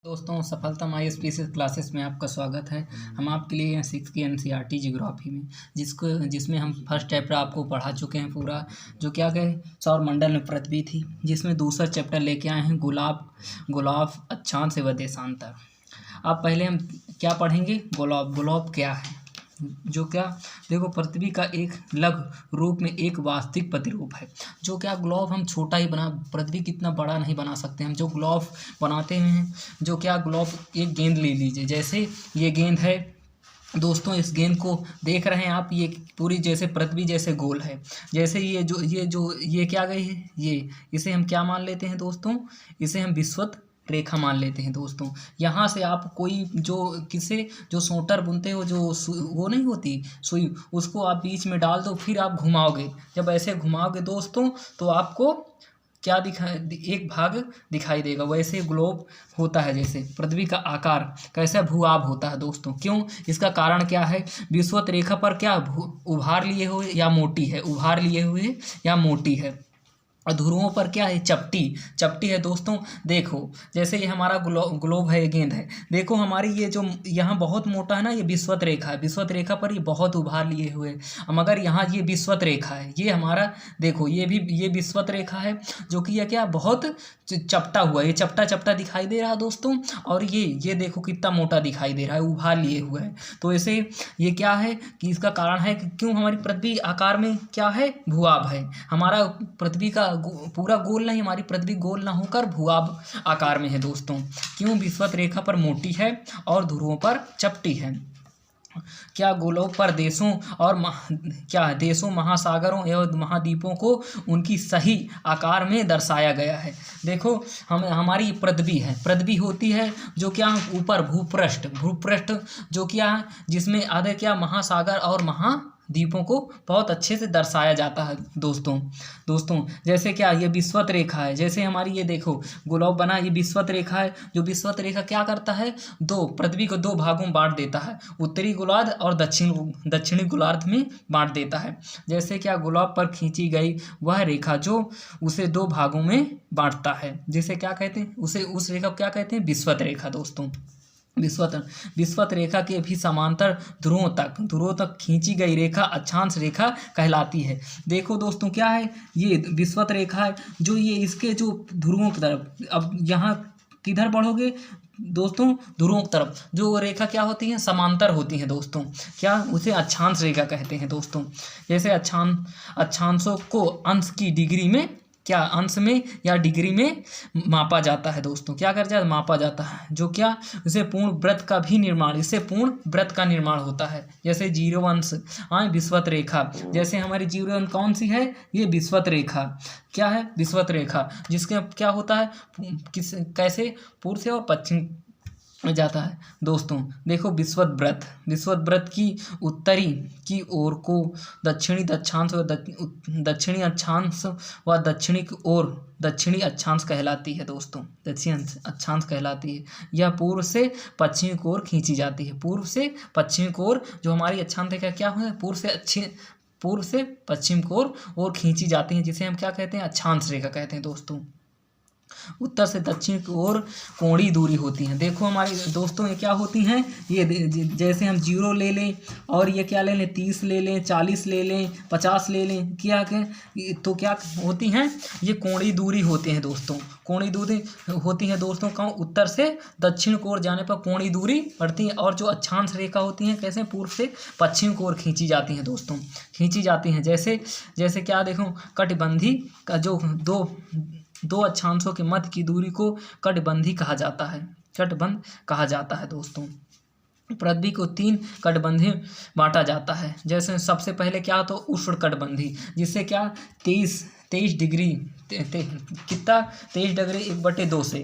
दोस्तों, सफलता माई species classes में आपका स्वागत है। हम आपके लिए हैं 6 की एनसीईआरटी जियोग्राफी में जिसमें हम फर्स्ट चैप्टर आपको पढ़ा चुके हैं पूरा, जो क्या कहे सौरमंडल में पृथ्वी थी, जिसमें दूसरा चैप्टर लेके आए हैं गुलाब अक्षांश व देशांतर। अब पहले हम क्या पढ़ेंगे, गुलाब क्या है। जो क्या देखो, पृथ्वी का एक लघु रूप में एक वास्तविक प्रतिरूप है। जो क्या ग्लोब हम छोटा ही बना, पृथ्वी कितना बड़ा नहीं बना सकते हम। जो ग्लोब बनाते हैं, जो क्या ग्लोब, एक गेंद ले लीजिए, जैसे ये गेंद है दोस्तों, इस गेंद को देख रहे हैं आप, ये पूरी जैसे पृथ्वी जैसे गोल है। जैसे ये क्या गई है, ये इसे हम क्या मान लेते हैं दोस्तों, इसे हम विषुवत रेखा मान लेते हैं दोस्तों। यहाँ से आप कोई जो सोटर बुनते हो, वो नहीं होती सुई, उसको आप बीच में डाल दो, फिर आप घुमाओगे। जब ऐसे घुमाओगे दोस्तों, तो आपको क्या एक भाग दिखाई देगा। वैसे ग्लोब होता है, जैसे पृथ्वी का आकार कैसा भूआब होता है दोस्तों। क्यों, इसका कारण क्या है, विषुवत रेखा पर क्या उभार लिए हुए या मोटी है, उभार लिए हुए या मोटी है। और ध्रुवों पर क्या है, चपटी है दोस्तों। देखो, जैसे ये हमारा ग्लोब है, ये गेंद है, देखो हमारी ये जो यहाँ बहुत मोटा है ना, ये विषुवत रेखा है। विषुवत रेखा पर ये बहुत उभार लिए हुए, मगर यहाँ ये विषुवत रेखा है, ये हमारा देखो, ये विषुवत रेखा है, जो कि यह क्या बहुत चपटा हुआ है, ये चपटा दिखाई दे रहा है दोस्तों। और ये देखो कितना मोटा दिखाई दे रहा है, उभार लिए हुए है। तो ऐसे ये क्या है कि इसका कारण है कि क्यों हमारी पृथ्वी आकार में क्या है, भूआब है। हमारा पृथ्वी का पूरा गोल नहीं, हमारी पृथ्वी गोल ना होकर भूआब आकार में है दोस्तों। क्यों, विषुवत रेखा पर मोटी है और ध्रुवों पर चपटी है। क्या गोलों पर देशों, महासागरों एवं महाद्वीपों को उनकी सही आकार में दर्शाया गया है। देखो, हमारी पृथ्वी होती है, जो क्या ऊपर भूपृष्ठ जो क्या, जिसमें आधे क्या महासागर और महाद्वीपों को बहुत अच्छे से दर्शाया जाता है दोस्तों। जैसे क्या, ये विषुवत रेखा है, जैसे हमारी ये देखो गोलाब बना, ये विषुवत रेखा है। जो विषुवत रेखा क्या करता है, पृथ्वी को दो भागों में बांट देता है, उत्तरी गोलार्ध और दक्षिणी गोलार्ध में बांट देता है। जैसे क्या, गुलाब पर खींची गई वह रेखा जो उसे दो भागों में बांटता है, जिसे क्या कहते हैं, उस रेखा को क्या कहते हैं, विषुवत रेखा दोस्तों। विषुवत रेखा के भी समांतर ध्रुवों तक खींची गई रेखा अक्षांश रेखा कहलाती है। देखो दोस्तों, क्या है, ये विषुवत रेखा है, जो ये इसके जो ध्रुवों की तरफ, अब यहाँ किधर बढ़ोगे दोस्तों, ध्रुवों की तरफ जो रेखा क्या होती है, समांतर होती है दोस्तों। क्या, उसे अक्षांश रेखा कहते हैं दोस्तों। जैसे अक्षांशों को अंश की डिग्री में, क्या अंश में या डिग्री में मापा जाता है दोस्तों। क्या कर जाता है, मापा जाता है। जो क्या, इससे पूर्ण वृत्त का निर्माण होता है। जैसे 0 अंश विषुवत रेखा, जैसे हमारी 0 अंश कौन सी है, ये विषुवत रेखा। क्या है, विषुवत रेखा, जिसके क्या होता है, कैसे पूर्व से और पश्चिम में जाता है दोस्तों। देखो, विषुवत वृत्त की उत्तरी की ओर को दक्षिणी अक्षांश व दक्षिणी अक्षांश कहलाती है दोस्तों। दक्षिणी अक्षांश कहलाती है। यह पूर्व से पश्चिमी की ओर खींची जाती है। पूर्व से पश्चिमी की ओर जो हमारी अक्षांश रेखा क्या है, पूर्व से पश्चिम की ओर खींची जाती है, जिसे हम क्या कहते हैं, अक्षांश रेखा कहते हैं दोस्तों। उत्तर से दक्षिण की ओर कोणीय दूरी होती है। देखो हमारे दोस्तों, ये क्या होती हैं, ये जैसे हम 0 ले लें, और ये क्या ले लें, 30 ले लें, 40 ले लें, 50 ले लें, तो क्या होती हैं, ये कोणीय दूरी होती हैं दोस्तों। कोणीय दूरी होती हैं दोस्तों, कहाँ, उत्तर से दक्षिण की ओर जाने पर कोणीय दूरी पड़ती है। और जो अक्षांश रेखा होती हैं, कैसे, पूर्व से पश्चिम की ओर खींची जाती हैं दोस्तों, खींची जाती हैं। जैसे क्या, देखो, कटिबंधी का जो दो अक्षांशों के मध्य की दूरी को कटिबंधी कहा जाता है दोस्तों। पृथ्वी को 3 कटिबंधी बांटा जाता है। जैसे सबसे पहले क्या, तो उष्ण कटिबंधी, जिससे क्या 23 डिग्री कितना 23 डिग्री 1/2 से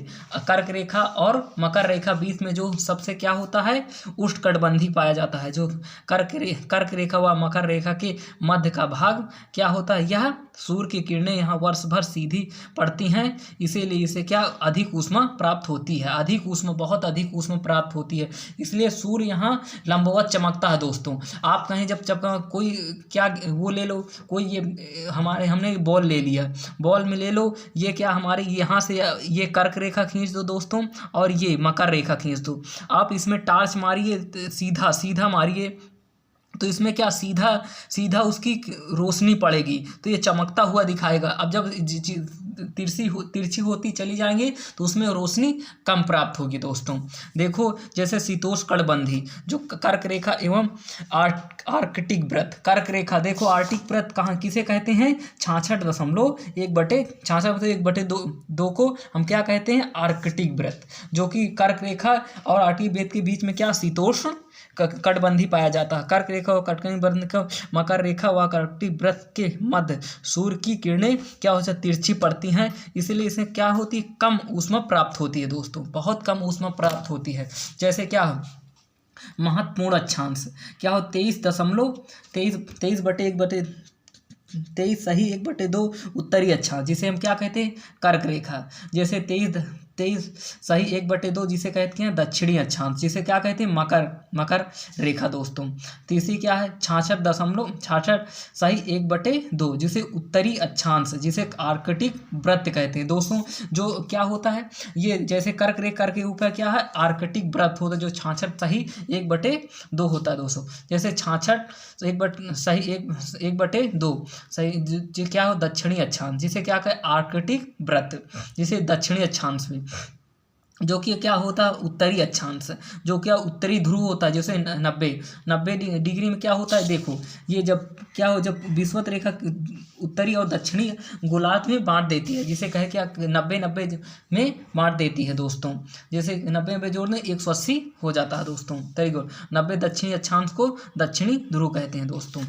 कर्क रेखा और मकर रेखा बीच में जो सबसे क्या होता है, उष्ण कटिबंधी पाया जाता है। जो कर्क रेखा व मकर रेखा के मध्य का भाग क्या होता है, यह सूर्य की किरणें यहाँ वर्ष भर सीधी पड़ती हैं, इसीलिए इसे क्या, अधिक ऊष्मा प्राप्त होती है। बहुत अधिक ऊष्मा प्राप्त होती है, इसलिए सूर्य यहाँ लंबवत चमकता है दोस्तों। आप कहें जब कोई क्या वो ले लो, कोई ये हमने बॉल ले लिया, बॉल में में ले लो, ये क्या हमारे यहाँ से ये कर्क रेखा खींच दो दोस्तों, और ये मकर रेखा खींच दो। आप इसमें टार्च मारिए, सीधा सीधा मारिए, तो इसमें क्या सीधा सीधा उसकी रोशनी पड़ेगी, तो ये चमकता हुआ दिखाएगा। अब जब तिरछी होती चली जाएंगे तो उसमें रोशनी कम प्राप्त होगी दोस्तों। देखो जैसे शीतोष्ण कटिबंधी जो कर्क रेखा एवं आर्कटिक व्रत, कर्क रेखा देखो, आर्कटिक व्रत कहाँ किसे कहते हैं, 66.1/66 को हम क्या कहते हैं, आर्कटिक व्रत, जो कि कर्क रेखा और आर्कटिक व्रत के बीच में क्या शीतोष्ण कटिबंधी पाया जाता है। कर्क रेखा और कटिबंधी का मकर रेखा व आर्कटिक व्रत के मध्य सूर्य की किरणें क्या हो जाती, तिरछी पड़ती हैं, इसलिए इसमें क्या होती है, कम ऊष्मा प्राप्त होती है दोस्तों, बहुत कम ऊष्मा प्राप्त होती है। जैसे क्या महत्वपूर्ण अक्षांश क्या हो, 23.1/2 उत्तरी अक्षांश, जिसे हम क्या कहते हैं, कर्क रेखा। जैसे 23.1/2 जिसे कहते हैं दक्षिणी अक्षांश, जिसे क्या कहते हैं, मकर रेखा दोस्तों। तीसरी क्या है, 66.1/2 जिसे उत्तरी अक्षांश, जिसे आर्कटिक वृत्त कहते हैं दोस्तों। जो क्या होता है, ये जैसे कर्क रेखा के ऊपर क्या है, आर्कटिक वृत्त होता है, जो 66.1/2 होता है दोस्तों। जैसे 66.1/2 जो क्या हो, दक्षिणी अक्षांश, जिसे क्या कहे, आर्कटिक वृत्त, जिसे दक्षिणी अक्षांश में, जो कि क्या होता है, उत्तरी अक्षांश, जो क्या उत्तरी ध्रुव होता है, जैसे 90 डिग्री में क्या होता है। देखो ये जब क्या हो, जब विषुवत रेखा उत्तरी और दक्षिणी गोलार्ध में बांट देती है, जिसे कहे क्या 90 में बांट देती है दोस्तों। जैसे 90 जोड़ने 180 हो जाता है दोस्तों। तरीको 90 दक्षिणी अक्षांश को दक्षिणी ध्रुव कहते हैं दोस्तों।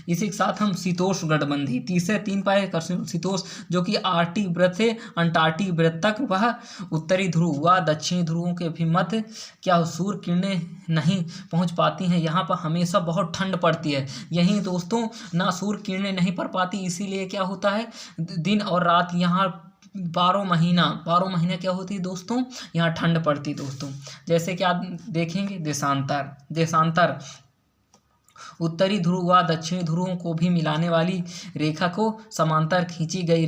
इसी के साथ हम शीतोष्ण कटिबंधी, 3 पाए शीतोष्ण, जो कि आर्कटिक व्रत से अंटार्कटिक व्रत तक वह उत्तरी ध्रुव व दक्षिणी ध्रुवों के भी मध्य क्या सूर्य किरणें नहीं पहुंच पाती हैं। यहाँ पर हमेशा बहुत ठंड पड़ती है, यहीं दोस्तों ना सूर्य किरणें नहीं पड़ पाती, इसीलिए क्या होता है, दिन और रात यहाँ 12 महीना क्या होती है दोस्तों, यहाँ ठंड पड़ती दोस्तों। जैसे कि आप देखेंगे देशांतर उत्तरी ध्रुव व दक्षिणी ध्रुवों को भी मिलाने वाली रेखा को समांतर खींची गई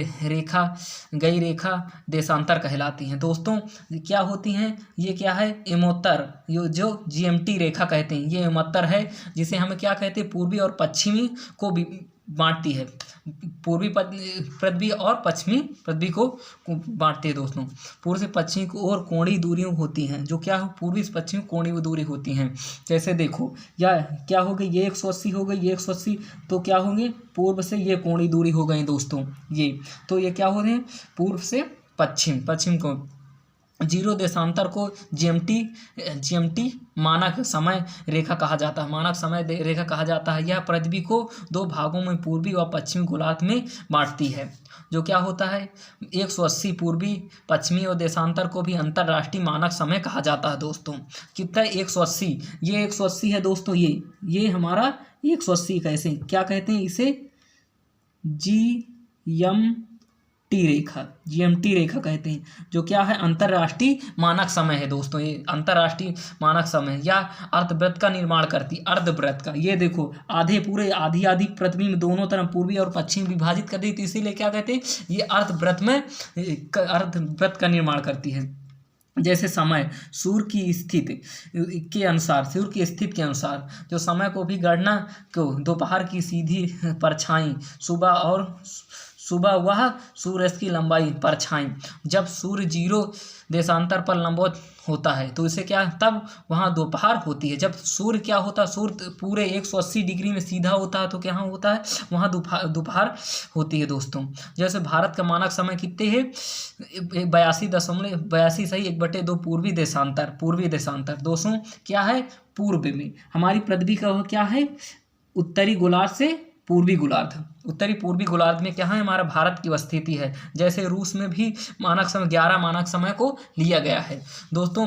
रेखा देशांतर कहलाती हैं दोस्तों। क्या होती हैं, ये क्या है, एमोत्तर, जो GMT रेखा कहते हैं, ये एमोत्तर है, जिसे हम क्या कहते हैं, पूर्वी और पश्चिमी को भी बांटती है, पूर्वी पृथ्वी और पश्चिमी पृथ्वी को बांटती है दोस्तों। पूर्व से पश्चिमी को और कोणीय दूरियां होती हैं, जो क्या हो, पूर्वी से पश्चिमी कोणीय दूरी होती हैं। जैसे देखो या क्या हो गई, ये 180 हो गई, ये 180, तो क्या होंगे, पूर्व से ये कोणीय दूरी हो गई दोस्तों। ये तो ये क्या हो रहे हैं, पूर्व से पश्चिम को। जीरो देशांतर को GMT मानक समय रेखा कहा जाता है, मानक समय रेखा कहा जाता है। यह पृथ्वी को 2 भागों में पूर्वी व पश्चिमी गोलार्ध में बांटती है, जो क्या होता है, 180 पूर्वी पश्चिमी और देशांतर को भी अंतर्राष्ट्रीय मानक समय कहा जाता है दोस्तों। कितना, 180, ये 180 है दोस्तों, ये हमारा 180 कैसे क्या कहते हैं, इसे GMT रेखा कहते हैं, जो क्या है, अंतर्राष्ट्रीय मानक समय है दोस्तों। ये अंतर्राष्ट्रीय मानक समय या अर्धवृत्त का निर्माण करती, अर्धवृत्त का। ये देखो आधे पूरे आधी पृथ्वी में दोनों तरफ पूर्वी और पश्चिम विभाजित कर दी, तो इसीलिए क्या कहते हैं, ये अर्धवृत्त का निर्माण करती है। जैसे समय सूर्य की स्थिति के अनुसार जो समय को भी गणना को दोपहर की सीधी परछाई, सुबह वह सूर्य की लंबाई परछाई, जब सूर्य 0 देशांतर पर लंबवत होता है तो इसे क्या, तब वहाँ दोपहर होती है। जब सूर्य क्या होता है, सूर्य पूरे 180 डिग्री में सीधा होता है तो क्या होता है, वहाँ दोपहर होती है दोस्तों। जैसे भारत का मानक समय कितने है, 82.1/2 पूर्वी देशांतर दोस्तों। क्या है, पूर्व में हमारी पृथ्वी का क्या है, उत्तरी गोलार्ध से पूर्वी गोलार्ध में क्या है, हमारा भारत की स्थिति है। जैसे रूस में भी मानक समय 11 मानक समय को लिया गया है दोस्तों।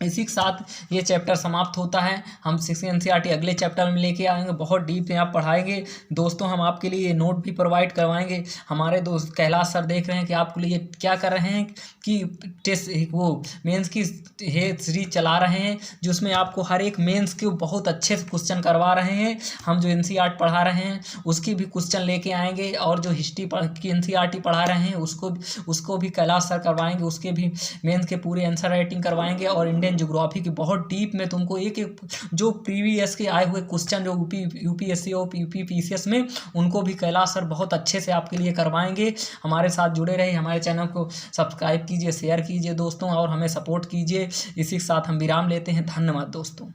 इसी के साथ ये चैप्टर समाप्त होता है। हम 6 एनसीईआरटी अगले चैप्टर में लेके आएंगे, बहुत डीप यहाँ पढ़ाएंगे दोस्तों। हम आपके लिए नोट भी प्रोवाइड करवाएंगे। हमारे दोस्त कैलाश सर देख रहे हैं कि आपके लिए क्या कर रहे हैं कि टेस्ट वो मेंस की सीरीज चला रहे हैं, जिसमें आपको हर एक मेंस के बहुत अच्छे से क्वेश्चन करवा रहे हैं। हम जो एनसीईआरटी पढ़ा रहे हैं उसकी भी क्वेश्चन लेके आएंगे, और जो हिस्ट्री की एनसीईआरटी पढ़ा रहे हैं उसको भी कैलाश सर करवाएंगे, उसके भी मेंस के पूरे आंसर राइटिंग करवाएंगे। और इंडियन ज्योग्राफी की बहुत डीप में तुमको एक एक जो प्रीवियस के आए हुए क्वेश्चन जो यूपीएससी और यूपीपीसीएस में, उनको भी कैलाश सर बहुत अच्छे से आपके लिए करवाएंगे। हमारे साथ जुड़े रहिए, हमारे चैनल को सब्सक्राइब कीजिए, शेयर कीजिए दोस्तों, और हमें सपोर्ट कीजिए। इसी के साथ हम विराम लेते हैं। धन्यवाद दोस्तों।